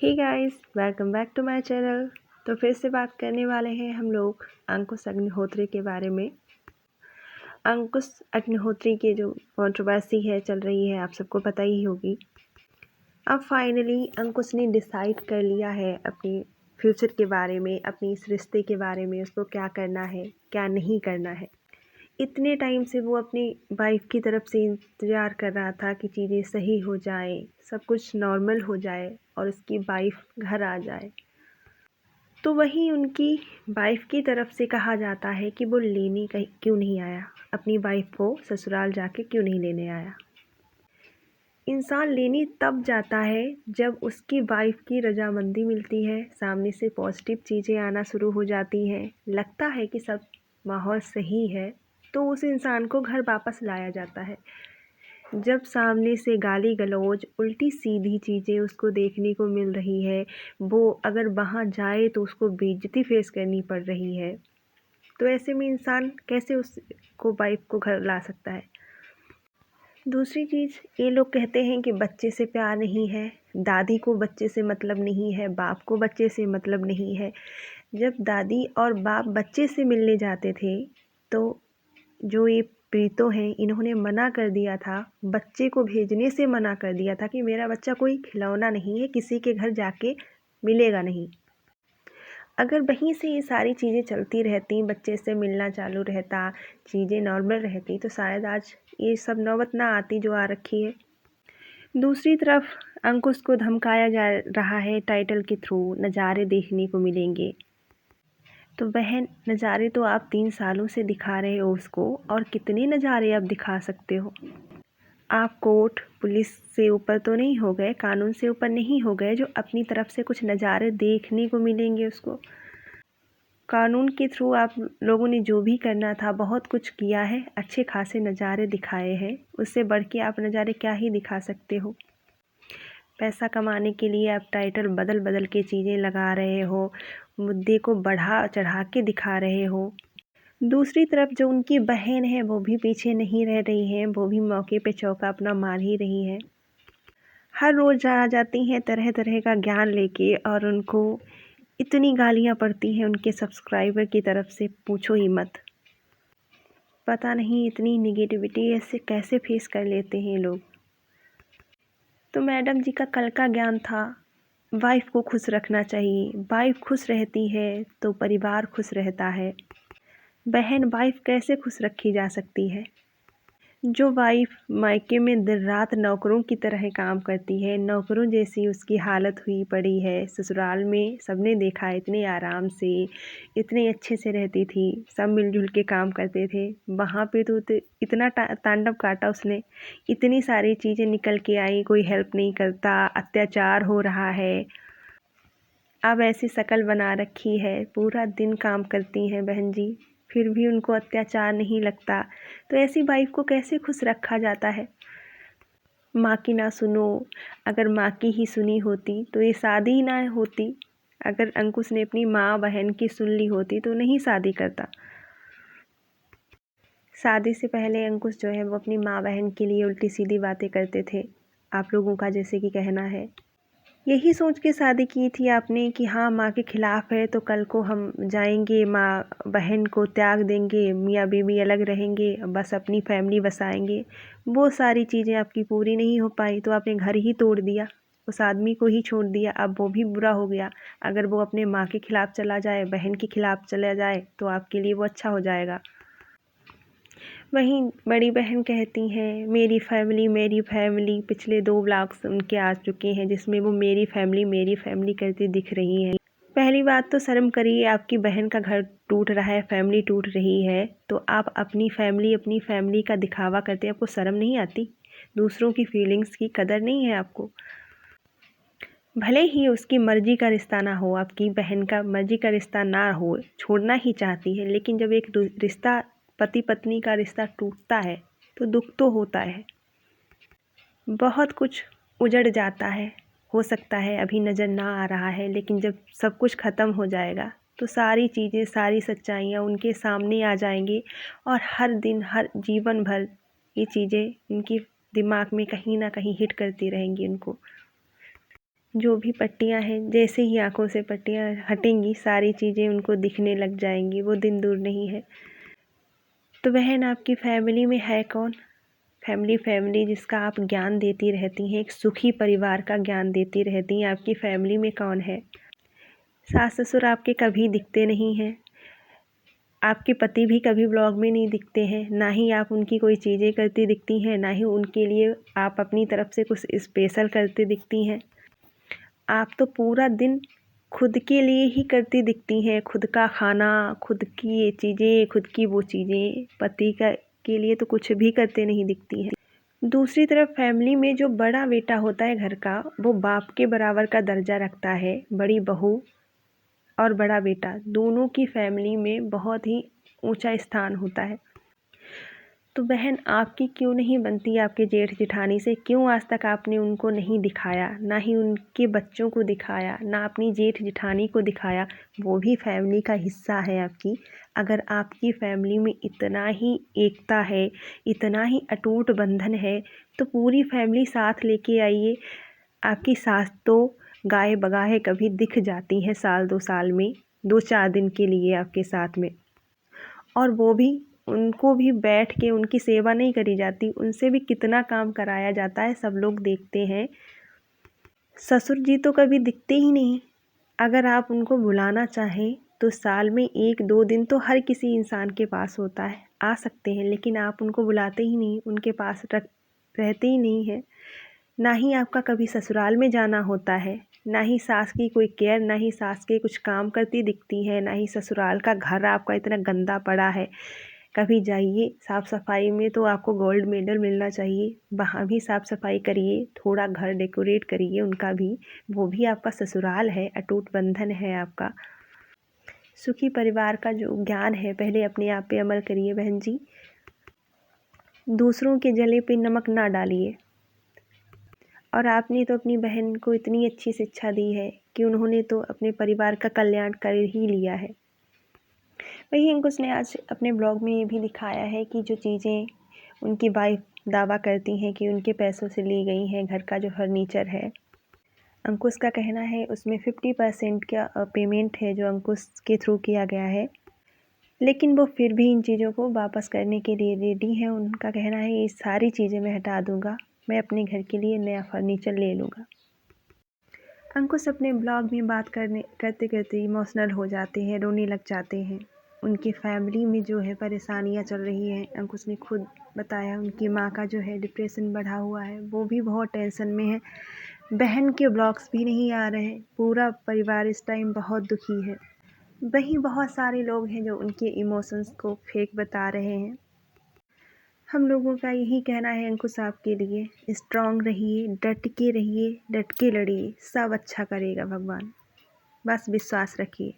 Hey guys, welcome back to my channel. तो फिर से बात करने वाले हैं हम लोग अंकुश अग्निहोत्री के बारे में। अंकुश अग्निहोत्री की जो कंट्रोवर्सी है चल रही है, आप सबको पता ही होगी। अब फाइनली अंकुश ने डिसाइड कर लिया है अपनी फ्यूचर के बारे में, अपनी इस रिश्ते के बारे में, उसको क्या करना है क्या नहीं करना है। इतने टाइम से वो अपनी वाइफ की तरफ से इंतज़ार कर रहा था कि चीज़ें सही हो जाएं, सब कुछ नॉर्मल हो जाए और उसकी वाइफ घर आ जाए। तो वहीं उनकी वाइफ की तरफ से कहा जाता है कि वो लेने कहीं क्यों नहीं आया, अपनी वाइफ को ससुराल जाके क्यों नहीं लेने आया। इंसान लेने तब जाता है जब उसकी वाइफ की रजामंदी मिलती है, सामने से पॉजिटिव चीज़ें आना शुरू हो जाती हैं, लगता है कि सब माहौल सही है, तो उस इंसान को घर वापस लाया जाता है। जब सामने से गाली गलौज उल्टी सीधी चीज़ें उसको देखने को मिल रही है, वो अगर वहाँ जाए तो उसको बेइज्जती फेस करनी पड़ रही है, तो ऐसे में इंसान कैसे उसको वाइफ को घर ला सकता है। दूसरी चीज़, ये लोग कहते हैं कि बच्चे से प्यार नहीं है, दादी को बच्चे से मतलब नहीं है, बाप को बच्चे से मतलब नहीं है। जब दादी और बाप बच्चे से मिलने जाते थे तो जो ये प्रीतो हैं, इन्होंने मना कर दिया था, बच्चे को भेजने से मना कर दिया था कि मेरा बच्चा कोई खिलौना नहीं है, किसी के घर जाके मिलेगा नहीं। अगर वहीं से ये सारी चीज़ें चलती रहती, बच्चे से मिलना चालू रहता, चीज़ें नॉर्मल रहती, तो शायद आज ये सब नौबत ना आती जो आ रखी है। दूसरी तरफ अंकुश को धमकाया जा रहा है टाइटल के थ्रू, नज़ारे देखने को मिलेंगे। तो बहन, नज़ारे तो आप 3 सालों से दिखा रहे हो उसको, और कितने नज़ारे आप दिखा सकते हो। आप कोर्ट पुलिस से ऊपर तो नहीं हो गए, कानून से ऊपर नहीं हो गए जो अपनी तरफ से कुछ नज़ारे देखने को मिलेंगे उसको। कानून के थ्रू आप लोगों ने जो भी करना था बहुत कुछ किया है, अच्छे खासे नज़ारे दिखाए हैं, उससे बढ़ के आप नज़ारे क्या ही दिखा सकते हो। पैसा कमाने के लिए आप टाइटल बदल बदल के चीज़ें लगा रहे हो, मुद्दे को बढ़ा चढ़ा के दिखा रहे हो। दूसरी तरफ जो उनकी बहन है वो भी पीछे नहीं रह रही हैं, वो भी मौके पे चौका अपना मार ही रही हैं। हर रोज़ आ जाती हैं तरह तरह का ज्ञान लेके, और उनको इतनी गालियाँ पड़ती हैं उनके सब्सक्राइबर की तरफ से, पूछो ही मत। पता नहीं इतनी निगेटिविटी ऐसे कैसे फेस कर लेते हैं लोग। तो मैडम जी का कल का ज्ञान था, वाइफ को खुश रखना चाहिए, वाइफ खुश रहती है तो परिवार खुश रहता है। बहन वाइफ कैसे खुश रखी जा सकती है? जो वाइफ मायके में दिन रात नौकरों की तरह काम करती है, नौकरों जैसी उसकी हालत हुई पड़ी है, ससुराल में सबने देखा इतने आराम से, इतने अच्छे से रहती थी, सब मिलजुल के काम करते थे। वहाँ पे तो इतना तांडव काटा उसने, इतनी सारी चीज़ें निकल के आई, कोई हेल्प नहीं करता, अत्याचार हो रहा है। अब ऐसी शक्ल बना रखी है, पूरा दिन काम करती हैं बहन जी, फिर भी उनको अत्याचार नहीं लगता, तो ऐसी वाइफ को कैसे खुश रखा जाता है। माँ की ना सुनो, अगर माँ की ही सुनी होती तो ये शादी ही ना होती। अगर अंकुश ने अपनी माँ बहन की सुन ली होती तो नहीं शादी करता। शादी से पहले अंकुश जो है वो अपनी माँ बहन के लिए उल्टी सीधी बातें करते थे, आप लोगों का जैसे कि कहना है। यही सोच के शादी की थी आपने कि हाँ माँ के खिलाफ़ है तो कल को हम जाएंगे, माँ बहन को त्याग देंगे, मियाँ बीवी अलग रहेंगे, बस अपनी फैमिली बसाएंगे। वो सारी चीज़ें आपकी पूरी नहीं हो पाई तो आपने घर ही तोड़ दिया, उस आदमी को ही छोड़ दिया। अब वो भी बुरा हो गया, अगर वो अपने माँ के खिलाफ़ चला जाए, बहन के खिलाफ़ चला जाए तो आपके लिए वो अच्छा हो जाएगा। वहीं बड़ी बहन कहती हैं मेरी फैमिली, पिछले 2 व्लॉग्स उनके आ चुके हैं जिसमें वो मेरी फैमिली करती दिख रही हैं। पहली बात तो शर्म करिए, आपकी बहन का घर टूट रहा है, फैमिली टूट रही है, तो आप अपनी फैमिली का दिखावा करते हैं, आपको शर्म नहीं आती? दूसरों की फीलिंग्स की कदर नहीं है आपको? भले ही उसकी मर्जी का रिश्ता ना हो, आपकी बहन का मर्जी का रिश्ता ना हो, छोड़ना ही चाहती है, लेकिन जब एक रिश्ता, पति पत्नी का रिश्ता टूटता है तो दुख तो होता है, बहुत कुछ उजड़ जाता है। हो सकता है अभी नज़र ना आ रहा है, लेकिन जब सब कुछ ख़त्म हो जाएगा तो सारी चीज़ें, सारी सच्चाइयाँ उनके सामने आ जाएंगी, और हर दिन, हर जीवन भर ये चीज़ें उनकी दिमाग में कहीं ना कहीं हिट करती रहेंगी उनको। जो भी पट्टियाँ हैं, जैसे ही आँखों से पट्टियाँ हटेंगी सारी चीज़ें उनको दिखने लग जाएंगी, वो दिन दूर नहीं है। तो बहन आपकी फैमिली में है कौन? फैमिली जिसका आप ज्ञान देती रहती हैं, एक सुखी परिवार का ज्ञान देती रहती हैं, आपकी फैमिली में कौन है? सास ससुर आपके कभी दिखते नहीं हैं, आपके पति भी कभी ब्लॉग में नहीं दिखते हैं, ना ही आप उनकी कोई चीज़ें करती दिखती हैं, ना ही उनके लिए आप अपनी तरफ से कुछ स्पेशल करते दिखती हैं। आप तो पूरा दिन खुद के लिए ही करती दिखती हैं, खुद का खाना, खुद की ये चीज़ें, खुद की वो चीज़ें, पति का के लिए तो कुछ भी करते नहीं दिखती हैं। दूसरी तरफ फैमिली में जो बड़ा बेटा होता है घर का, वो बाप के बराबर का दर्जा रखता है। बड़ी बहू और बड़ा बेटा दोनों की फैमिली में बहुत ही ऊंचा स्थान होता है। तो बहन आपकी क्यों नहीं बनती आपके जेठ जेठानी से? क्यों आज तक आपने उनको नहीं दिखाया, ना ही उनके बच्चों को दिखाया, ना अपनी जेठ जेठानी को दिखाया? वो भी फैमिली का हिस्सा है आपकी। अगर आपकी फैमिली में इतना ही एकता है, इतना ही अटूट बंधन है, तो पूरी फैमिली साथ लेके आइए। आपकी सास तो गाय बगाए कभी दिख जाती हैं साल 2 साल में, 2-4 दिन के लिए आपके साथ में, और वो भी उनको भी बैठ के उनकी सेवा नहीं करी जाती, उनसे भी कितना काम कराया जाता है, सब लोग देखते हैं। ससुर जी तो कभी दिखते ही नहीं। अगर आप उनको बुलाना चाहें तो साल में 1-2 दिन तो हर किसी इंसान के पास होता है, आ सकते हैं, लेकिन आप उनको बुलाते ही नहीं, उनके पास रहते ही नहीं हैं। ना ही आपका कभी ससुराल में जाना होता है, ना ही सास की कोई केयर, ना ही सास के कुछ काम करती दिखती है, ना ही ससुराल का घर आपका इतना गंदा पड़ा है। कभी जाइए, साफ़ सफाई में तो आपको गोल्ड मेडल मिलना चाहिए, वहाँ भी साफ़ सफाई करिए, थोड़ा घर डेकोरेट करिए उनका भी, वो भी आपका ससुराल है, अटूट बंधन है आपका। सुखी परिवार का जो ज्ञान है पहले अपने आप पे अमल करिए बहन जी। दूसरों के जले पे नमक ना डालिए। और आपने तो अपनी बहन को इतनी अच्छी शिक्षा दी है कि उन्होंने तो अपने परिवार का कल्याण कर ही लिया है। वही अंकुश ने आज अपने ब्लॉग में ये भी दिखाया है कि जो चीज़ें उनकी वाइफ दावा करती हैं कि उनके पैसों से ली गई हैं, घर का जो फर्नीचर है, अंकुश का कहना है उसमें 50% का पेमेंट है जो अंकुश के थ्रू किया गया है, लेकिन वो फिर भी इन चीज़ों को वापस करने के लिए रेडी है। उनका कहना है ये सारी चीज़ें मैं हटा दूँगा, मैं अपने घर के लिए नया फर्नीचर ले लूँगा। अंकुश अपने ब्लॉग में बात करते करते इमोशनल हो जाते हैं, रोने लग जाते हैं। उनकी फैमिली में जो है परेशानियां चल रही हैं, अंकुश ने खुद बताया उनकी माँ का जो है डिप्रेशन बढ़ा हुआ है, वो भी बहुत टेंशन में है। बहन के ब्लॉग्स भी नहीं आ रहे हैं, पूरा परिवार इस टाइम बहुत दुखी है। वहीं बहुत सारे लोग हैं जो उनके इमोशंस को फेक बता रहे हैं। हम लोगों का यही कहना है अंकुश आपके लिए, स्ट्रांग रहिए, डट के रहिए, डट के लड़िए, सब अच्छा करेगा भगवान, बस विश्वास रखिए।